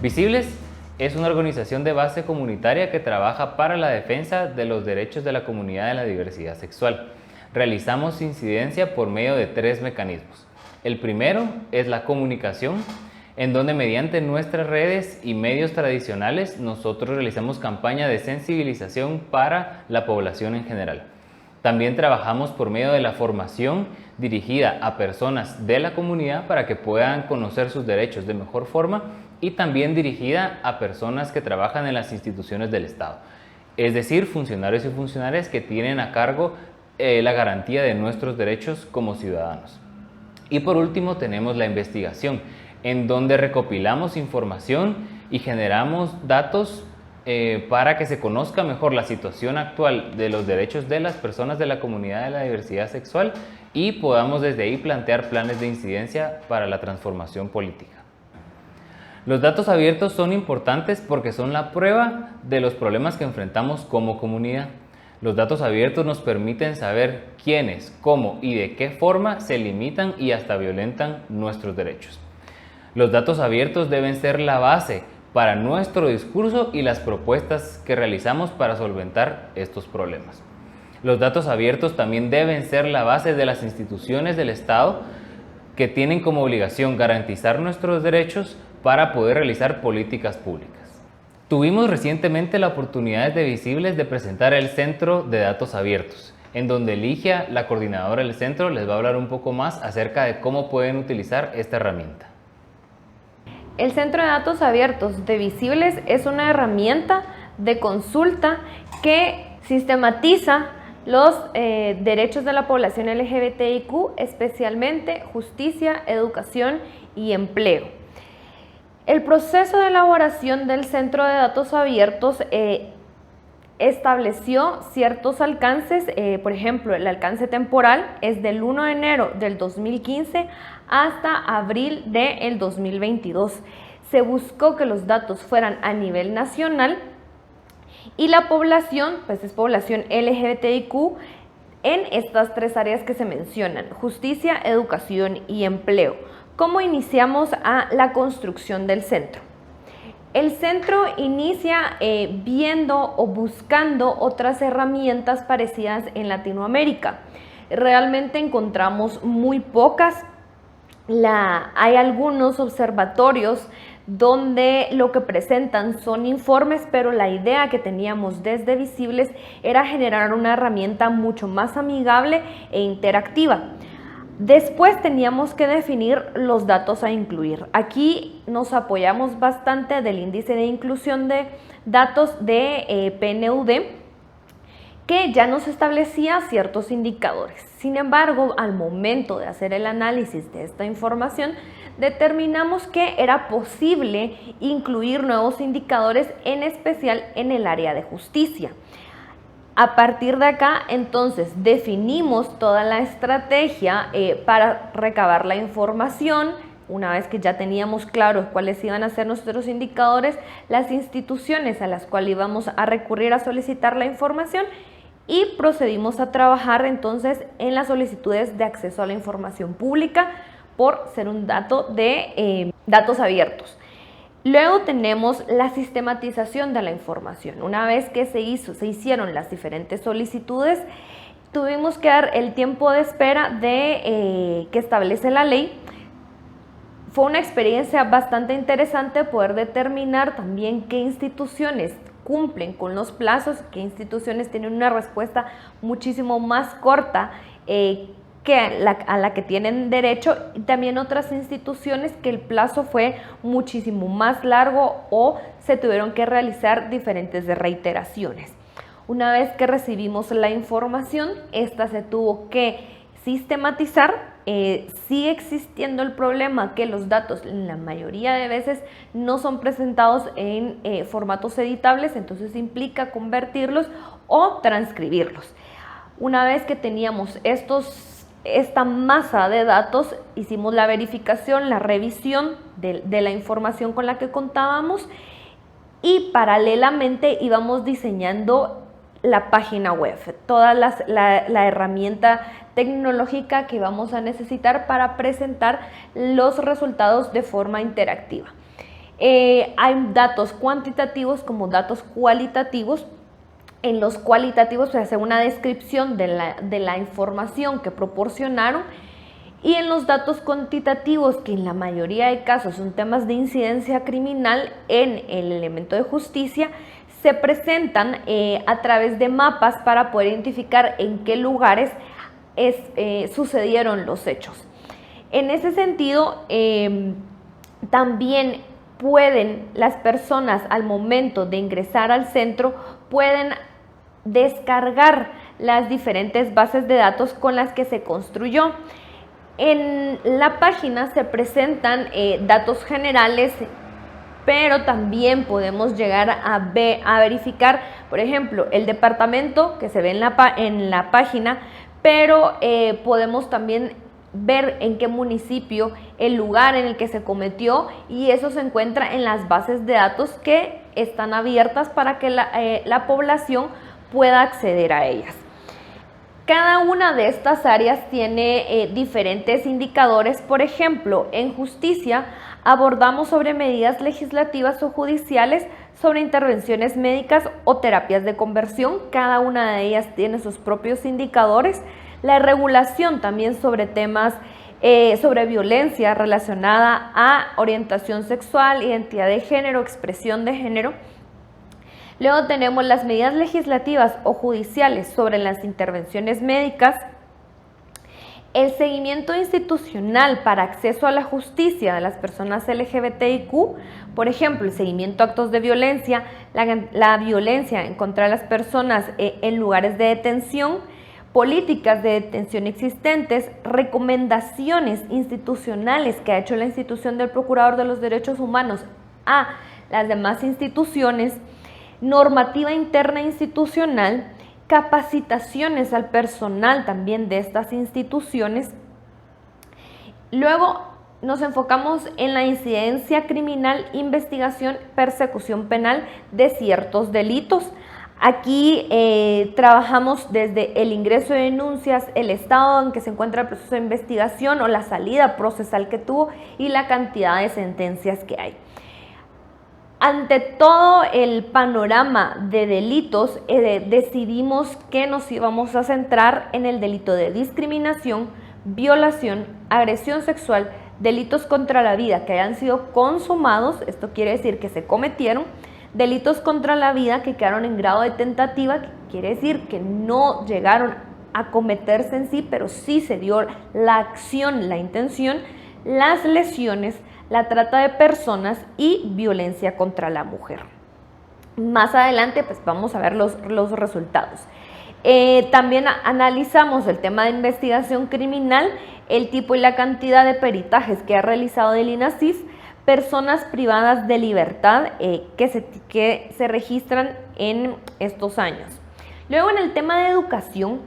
Visibles es una organización de base comunitaria que trabaja para la defensa de los derechos de la comunidad de la diversidad sexual. Realizamos incidencia por medio de 3 mecanismos. El primero es la comunicación, en donde mediante nuestras redes y medios tradicionales nosotros realizamos campaña de sensibilización para la población en general. También trabajamos por medio de la formación dirigida a personas de la comunidad para que puedan conocer sus derechos de mejor forma y también dirigida a personas que trabajan en las instituciones del Estado, es decir, funcionarios y funcionarias que tienen a cargo la garantía de nuestros derechos como ciudadanos. Y por último tenemos la investigación, en donde recopilamos información y generamos datos para que se conozca mejor la situación actual de los derechos de las personas de la comunidad de la diversidad sexual y podamos desde ahí plantear planes de incidencia para la transformación política. Los datos abiertos son importantes porque son la prueba de los problemas que enfrentamos como comunidad. Los datos abiertos nos permiten saber quiénes, cómo y de qué forma se limitan y hasta violentan nuestros derechos. Los datos abiertos deben ser la base para nuestro discurso y las propuestas que realizamos para solventar estos problemas. Los datos abiertos también deben ser la base de las instituciones del Estado que tienen como obligación garantizar nuestros derechos para poder realizar políticas públicas. Tuvimos recientemente la oportunidad de Visibles de presentar el Centro de Datos Abiertos, en donde Ligia, la coordinadora del centro, les va a hablar un poco más acerca de cómo pueden utilizar esta herramienta. El Centro de Datos Abiertos de Visibles es una herramienta de consulta que sistematiza los derechos de la población LGBTIQ, especialmente justicia, educación y empleo. El proceso de elaboración del Centro de Datos Abiertos estableció ciertos alcances, por ejemplo, el alcance temporal es del 1 de enero del 2015 hasta abril del 2022. Se buscó que los datos fueran a nivel nacional y la población, pues es población LGBTIQ en estas 3 áreas que se mencionan: justicia, educación y empleo. ¿Cómo iniciamos a la construcción del centro? El centro inicia viendo o buscando otras herramientas parecidas en Latinoamérica. Realmente encontramos muy pocas. Hay algunos observatorios donde lo que presentan son informes, pero la idea que teníamos desde Visibles era generar una herramienta mucho más amigable e interactiva. Después teníamos que definir los datos a incluir. Aquí nos apoyamos bastante del índice de inclusión de datos de PNUD, que ya nos establecía ciertos indicadores. Sin embargo, al momento de hacer el análisis de esta información, determinamos que era posible incluir nuevos indicadores, en especial en el área de justicia. A partir de acá, entonces, definimos toda la estrategia para recabar la información. Una vez que ya teníamos claros cuáles iban a ser nuestros indicadores, las instituciones a las cuales íbamos a recurrir a solicitar la información, y procedimos a trabajar entonces en las solicitudes de acceso a la información pública por ser un dato de datos abiertos. Luego tenemos la sistematización de la información. Una vez que se hicieron las diferentes solicitudes, tuvimos que dar el tiempo de espera que establece la ley. Fue una experiencia bastante interesante poder determinar también qué instituciones cumplen con los plazos, qué instituciones tienen una respuesta muchísimo más corta que a la que tienen derecho, y también otras instituciones que el plazo fue muchísimo más largo o se tuvieron que realizar diferentes reiteraciones. Una vez que recibimos la información, esta se tuvo que sistematizar. Sigue existiendo el problema que los datos la mayoría de veces no son presentados en formatos editables, entonces implica convertirlos o transcribirlos. Una vez que teníamos esta masa de datos, hicimos la verificación, la revisión de la información con la que contábamos, y paralelamente íbamos diseñando la página web, toda la herramienta tecnológica que vamos a necesitar para presentar los resultados de forma interactiva. Hay datos cuantitativos como datos cualitativos. En los cualitativos se hace una descripción de la información que proporcionaron, y en los datos cuantitativos, que en la mayoría de casos son temas de incidencia criminal en el elemento de justicia, se presentan a través de mapas para poder identificar en qué lugares sucedieron los hechos. En ese sentido, también pueden las personas, al momento de ingresar al centro, pueden descargar las diferentes bases de datos con las que se construyó. En la página se presentan datos generales, pero también podemos llegar a verificar, por ejemplo, el departamento que se ve en la página, pero podemos también ver en qué municipio, el lugar en el que se cometió, y eso se encuentra en las bases de datos que están abiertas para que la población pueda acceder a ellas. Cada una de estas áreas tiene diferentes indicadores. Por ejemplo, en justicia abordamos sobre medidas legislativas o judiciales, sobre intervenciones médicas o terapias de conversión. Cada una de ellas tiene sus propios indicadores. La regulación también sobre temas sobre violencia relacionada a orientación sexual, identidad de género, expresión de género. Luego tenemos las medidas legislativas o judiciales sobre las intervenciones médicas, el seguimiento institucional para acceso a la justicia de las personas LGBTIQ, por ejemplo, el seguimiento a actos de violencia, la violencia en contra de las personas en lugares de detención, políticas de detención existentes, recomendaciones institucionales que ha hecho la institución del Procurador de los Derechos Humanos a las demás instituciones, normativa interna institucional, capacitaciones al personal también de estas instituciones. Luego nos enfocamos en la incidencia criminal, investigación, persecución penal de ciertos delitos. Aquí trabajamos desde el ingreso de denuncias, el estado en que se encuentra el proceso de investigación o la salida procesal que tuvo, y la cantidad de sentencias que hay. Ante todo el panorama de delitos, decidimos que nos íbamos a centrar en el delito de discriminación, violación, agresión sexual, delitos contra la vida que hayan sido consumados, esto quiere decir que se cometieron, delitos contra la vida que quedaron en grado de tentativa, que quiere decir que no llegaron a cometerse en sí, pero sí se dio la acción, la intención, las lesiones, la trata de personas y violencia contra la mujer. Más adelante pues vamos a ver los resultados. También analizamos el tema de investigación criminal, el tipo y la cantidad de peritajes que ha realizado el INASIF, personas privadas de libertad que se registran en estos años. Luego, en el tema de educación,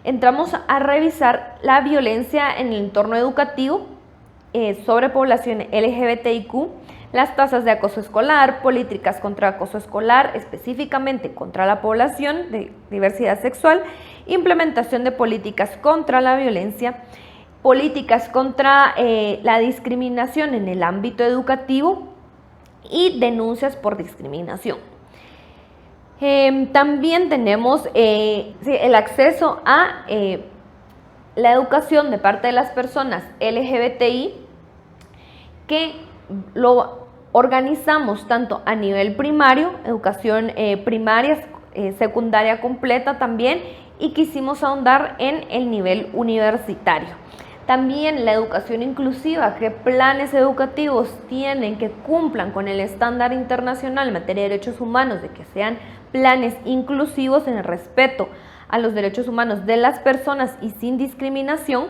entramos a revisar la violencia en el entorno educativo, sobre población LGBTIQ, las tasas de acoso escolar, políticas contra acoso escolar, específicamente contra la población de diversidad sexual, implementación de políticas contra la violencia, políticas contra la discriminación en el ámbito educativo y denuncias por discriminación. También tenemos el acceso a la educación de parte de las personas LGBTI, que lo organizamos tanto a nivel primario, educación primaria, secundaria completa también, y quisimos ahondar en el nivel universitario. También la educación inclusiva, qué planes educativos tienen que cumplan con el estándar internacional en materia de derechos humanos, de que sean planes inclusivos en el respeto a los derechos humanos de las personas y sin discriminación.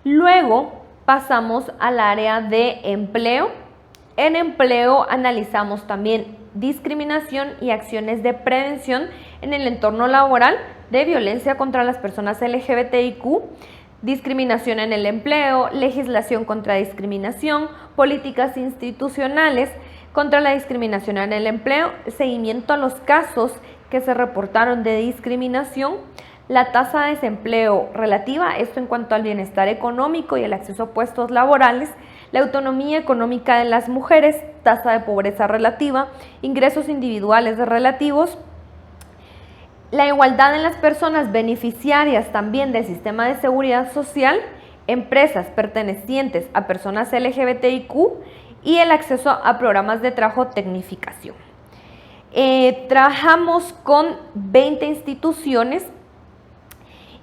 Luego pasamos al área de empleo. En empleo analizamos también discriminación y acciones de prevención en el entorno laboral de violencia contra las personas LGBTIQ, discriminación en el empleo, legislación contra discriminación, políticas institucionales contra la discriminación en el empleo, seguimiento a los casos que se reportaron de discriminación, la tasa de desempleo relativa, esto en cuanto al bienestar económico y el acceso a puestos laborales, la autonomía económica de las mujeres, tasa de pobreza relativa, ingresos individuales relativos, la igualdad en las personas beneficiarias también del sistema de seguridad social, empresas pertenecientes a personas LGBTIQ y el acceso a programas de trabajo o tecnificación. Trabajamos con 20 instituciones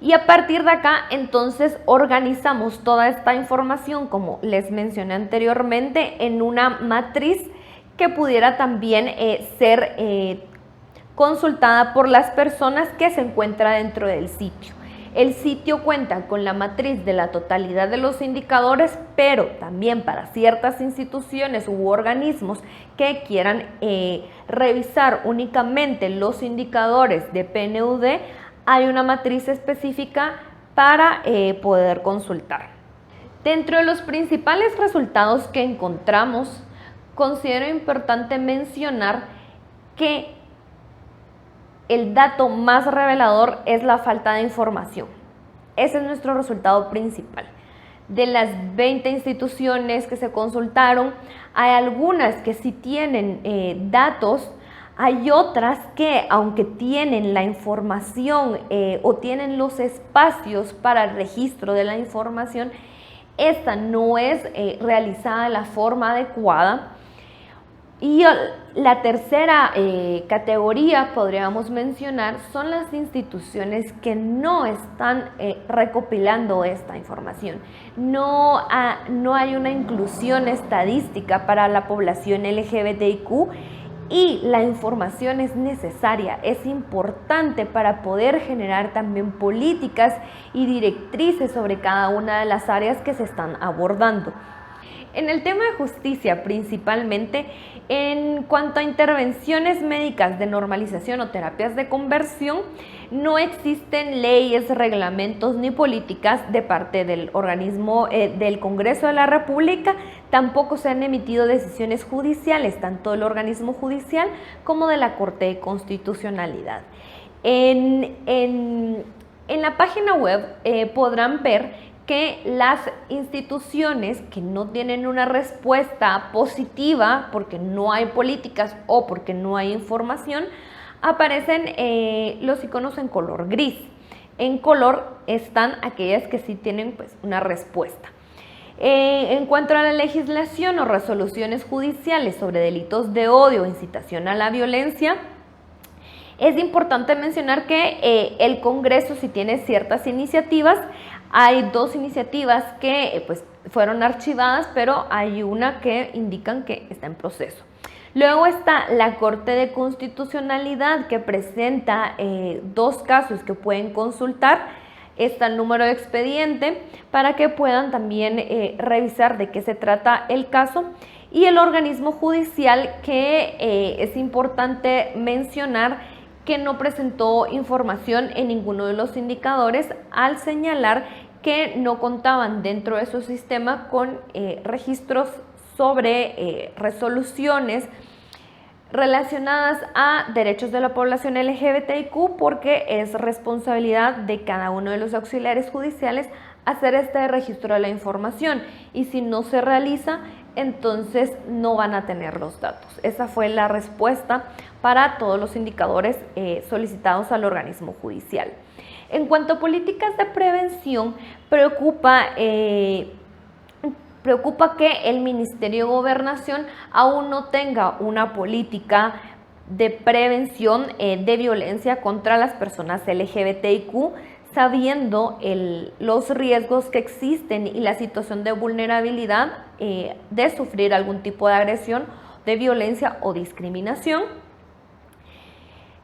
y a partir de acá entonces organizamos toda esta información, como les mencioné anteriormente, en una matriz que pudiera también ser consultada por las personas que se encuentran dentro del sitio. El sitio cuenta con la matriz de la totalidad de los indicadores, pero también para ciertas instituciones u organismos que quieran revisar únicamente los indicadores de PNUD, hay una matriz específica para poder consultar. Dentro de los principales resultados que encontramos, considero importante mencionar que el dato más revelador es la falta de información. Ese es nuestro resultado principal. De las 20 instituciones que se consultaron, hay algunas que sí tienen datos, hay otras que, aunque tienen la información o tienen los espacios para el registro de la información, esta no es realizada de la forma adecuada. Y la tercera categoría, podríamos mencionar, son las instituciones que no están recopilando esta información. No hay una inclusión estadística para la población LGBTIQ y la información es necesaria, es importante para poder generar también políticas y directrices sobre cada una de las áreas que se están abordando. En el tema de justicia, principalmente, en cuanto a intervenciones médicas de normalización o terapias de conversión, no existen leyes, reglamentos ni políticas de parte del organismo del Congreso de la República. Tampoco se han emitido decisiones judiciales, tanto del organismo judicial como de la Corte de Constitucionalidad. En la página web podrán ver que las instituciones que no tienen una respuesta positiva porque no hay políticas o porque no hay información, aparecen los iconos en color gris. En color están aquellas que sí tienen pues una respuesta. En cuanto a la legislación o resoluciones judiciales sobre delitos de odio o incitación a la violencia, es importante mencionar que el Congreso sí tiene ciertas iniciativas. Hay 2 iniciativas que pues, fueron archivadas, pero hay una que indican que está en proceso. Luego está la Corte de Constitucionalidad, que presenta 2 casos que pueden consultar. Está el número de expediente para que puedan también revisar de qué se trata el caso. Y el organismo judicial, que es importante mencionar que no presentó información en ninguno de los indicadores al señalar que no contaban dentro de su sistema con registros sobre resoluciones relacionadas a derechos de la población LGBTIQ, porque es responsabilidad de cada uno de los auxiliares judiciales hacer este registro de la información, y si no se realiza, entonces no van a tener los datos. Esa fue la respuesta para todos los indicadores solicitados al organismo judicial. En cuanto a políticas de prevención, preocupa que el Ministerio de Gobernación aún no tenga una política de prevención de violencia contra las personas LGBTIQ, sabiendo los riesgos que existen y la situación de vulnerabilidad de sufrir algún tipo de agresión, de violencia o discriminación.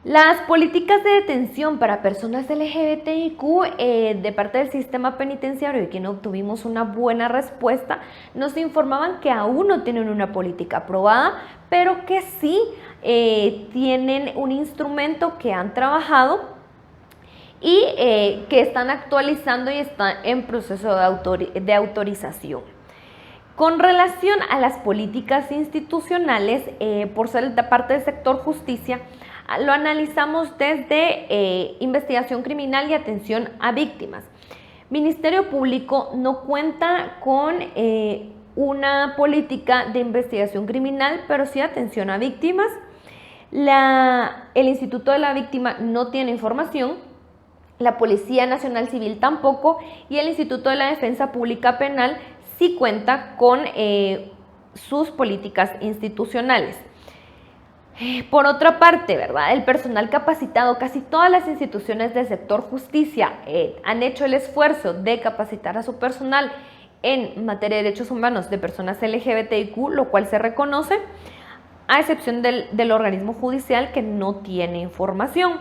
Las políticas de detención para personas LGBTIQ de parte del sistema penitenciario, y que no obtuvimos una buena respuesta, nos informaban que aún no tienen una política aprobada, pero que sí tienen un instrumento que han trabajado y que están actualizando y están en proceso de autorización. Con relación a las políticas institucionales, por ser de parte del sector justicia, lo analizamos desde investigación criminal y atención a víctimas. Ministerio Público no cuenta con una política de investigación criminal, pero sí atención a víctimas. El Instituto de la Víctima no tiene información, la Policía Nacional Civil tampoco, y el Instituto de la Defensa Pública Penal sí cuenta con sus políticas institucionales. Por otra parte, ¿verdad? El personal capacitado, casi todas las instituciones del sector justicia han hecho el esfuerzo de capacitar a su personal en materia de derechos humanos de personas LGBTIQ, lo cual se reconoce, a excepción del organismo judicial que no tiene información.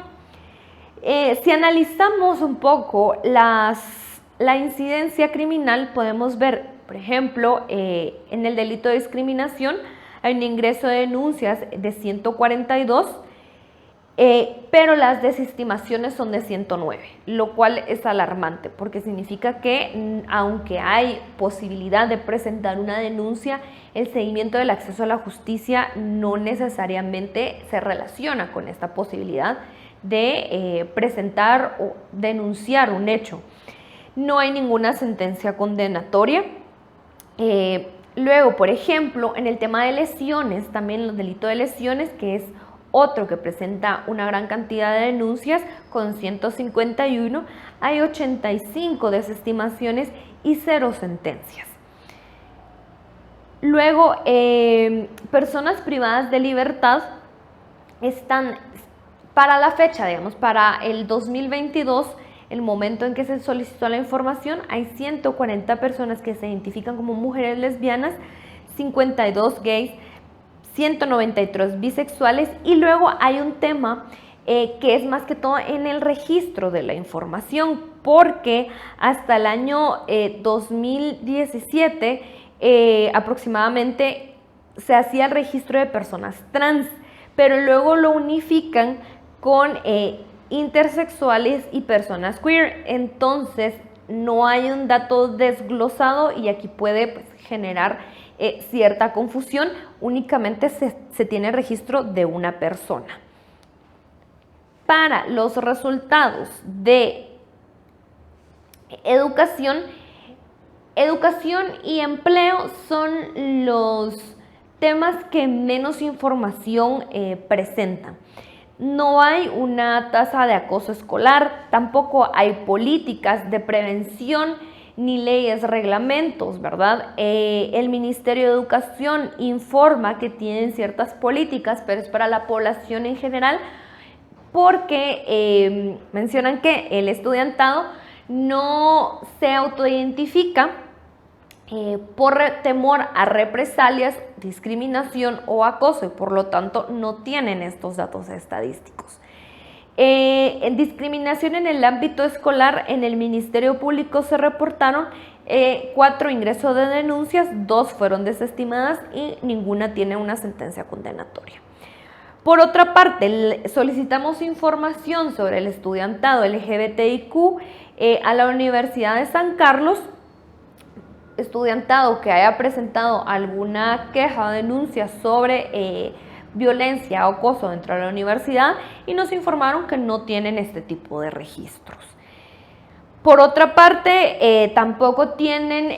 Si analizamos un poco la incidencia criminal, podemos ver, por ejemplo, en el delito de discriminación hay un ingreso de denuncias de 142, pero las desestimaciones son de 109, lo cual es alarmante porque significa que aunque hay posibilidad de presentar una denuncia, el seguimiento del acceso a la justicia no necesariamente se relaciona con esta posibilidad de presentar o denunciar un hecho. No hay ninguna sentencia condenatoria. Luego, por ejemplo, en el tema de lesiones, también los delitos de lesiones, que es otro que presenta una gran cantidad de denuncias, con 151, hay 85 desestimaciones y 0 sentencias. Luego, personas privadas de libertad están, para la fecha, digamos, para el 2022, el momento en que se solicitó la información, hay 140 personas que se identifican como mujeres lesbianas, 52 gays, 193 bisexuales, y luego hay un tema que es más que todo en el registro de la información, porque hasta el año 2017 aproximadamente se hacía el registro de personas trans, pero luego lo unifican con intersexuales y personas queer, entonces no hay un dato desglosado y aquí puede generar cierta confusión, únicamente se tiene registro de una persona. Para los resultados de educación y empleo son los temas que menos información presentan. No hay una tasa de acoso escolar, tampoco hay políticas de prevención ni leyes, reglamentos, ¿verdad? El Ministerio de Educación informa que tienen ciertas políticas, pero es para la población en general, porque mencionan que el estudiantado no se autoidentifica por temor a represalias, discriminación o acoso, y por lo tanto no tienen estos datos estadísticos. En discriminación en el ámbito escolar, en el Ministerio Público se reportaron 4 ingresos de denuncias, 2 fueron desestimadas y ninguna tiene una sentencia condenatoria. Por otra parte, solicitamos información sobre el estudiantado LGBTIQ a la Universidad de San Carlos, estudiantado que haya presentado alguna queja o denuncia sobre violencia o acoso dentro de la universidad, y nos informaron que no tienen este tipo de registros. Por otra parte, tampoco tienen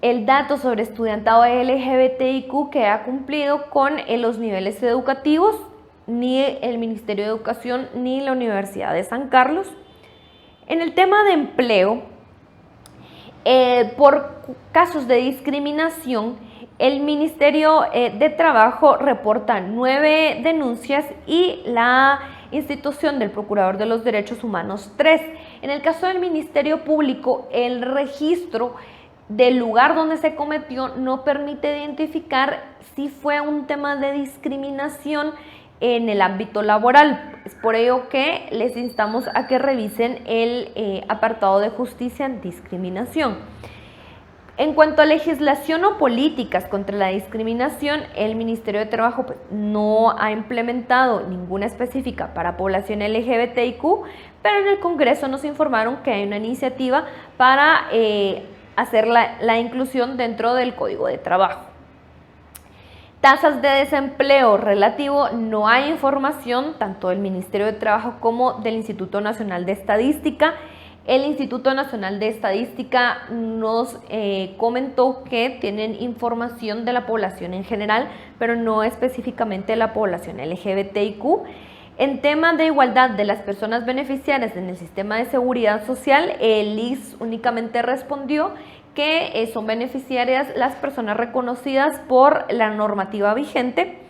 el dato sobre estudiantado LGBTIQ que ha cumplido con los niveles educativos, ni el Ministerio de Educación ni la Universidad de San Carlos. En el tema de empleo, por casos de discriminación, el Ministerio de Trabajo reporta 9 denuncias y la institución del Procurador de los Derechos Humanos 3. En el caso del Ministerio Público, el registro del lugar donde se cometió no permite identificar si fue un tema de discriminación en el ámbito laboral. Es por ello que les instamos a que revisen el apartado de justicia en discriminación. En cuanto a legislación o políticas contra la discriminación, el Ministerio de Trabajo no ha implementado ninguna específica para población LGBTIQ, pero en el Congreso nos informaron que hay una iniciativa para hacer la inclusión dentro del Código de Trabajo. Tasas de desempleo relativo, no hay información tanto del Ministerio de Trabajo como del Instituto Nacional de Estadística. El Instituto Nacional de Estadística nos comentó que tienen información de la población en general, pero no específicamente de la población LGBTIQ. En tema de igualdad de las personas beneficiarias en el sistema de seguridad social, el ISS únicamente respondió que son beneficiarias las personas reconocidas por la normativa vigente,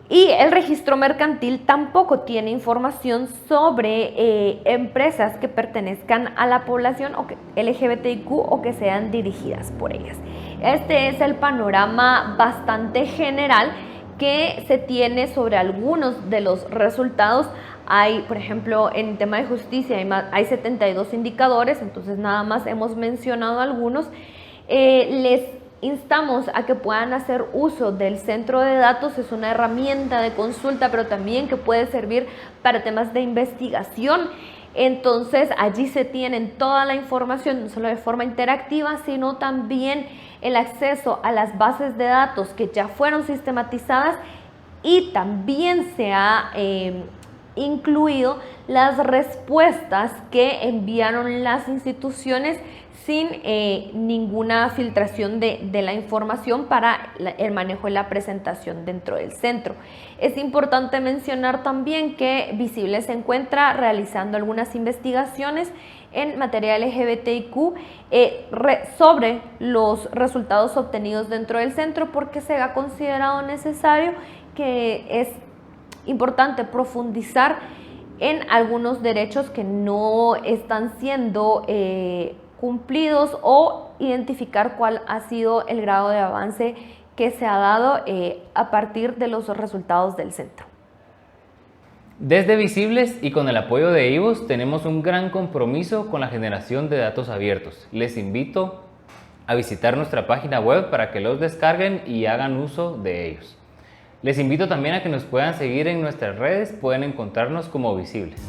y el registro mercantil tampoco tiene información sobre empresas que pertenezcan a la población LGBTIQ o que sean dirigidas por ellas. Este es el panorama bastante general que se tiene sobre algunos de los resultados. Hay, por ejemplo, en tema de justicia hay 72 indicadores, entonces nada más hemos mencionado algunos. Les instamos a que puedan hacer uso del centro de datos. Es una herramienta de consulta, pero también que puede servir para temas de investigación. Entonces allí se tienen toda la información, no solo de forma interactiva, sino también el acceso a las bases de datos que ya fueron sistematizadas, y también se ha incluido las respuestas que enviaron las instituciones sin ninguna filtración de la información para el manejo y la presentación dentro del centro. Es importante mencionar también que Visible se encuentra realizando algunas investigaciones en materia LGBTIQ sobre los resultados obtenidos dentro del centro, porque se ha considerado necesario que es importante profundizar en algunos derechos que no están siendo cumplidos, o identificar cuál ha sido el grado de avance que se ha dado a partir de los resultados del centro. Desde Visibles y con el apoyo de IVOS tenemos un gran compromiso con la generación de datos abiertos. Les invito a visitar nuestra página web para que los descarguen y hagan uso de ellos. Les invito también a que nos puedan seguir en nuestras redes, pueden encontrarnos como Visibles.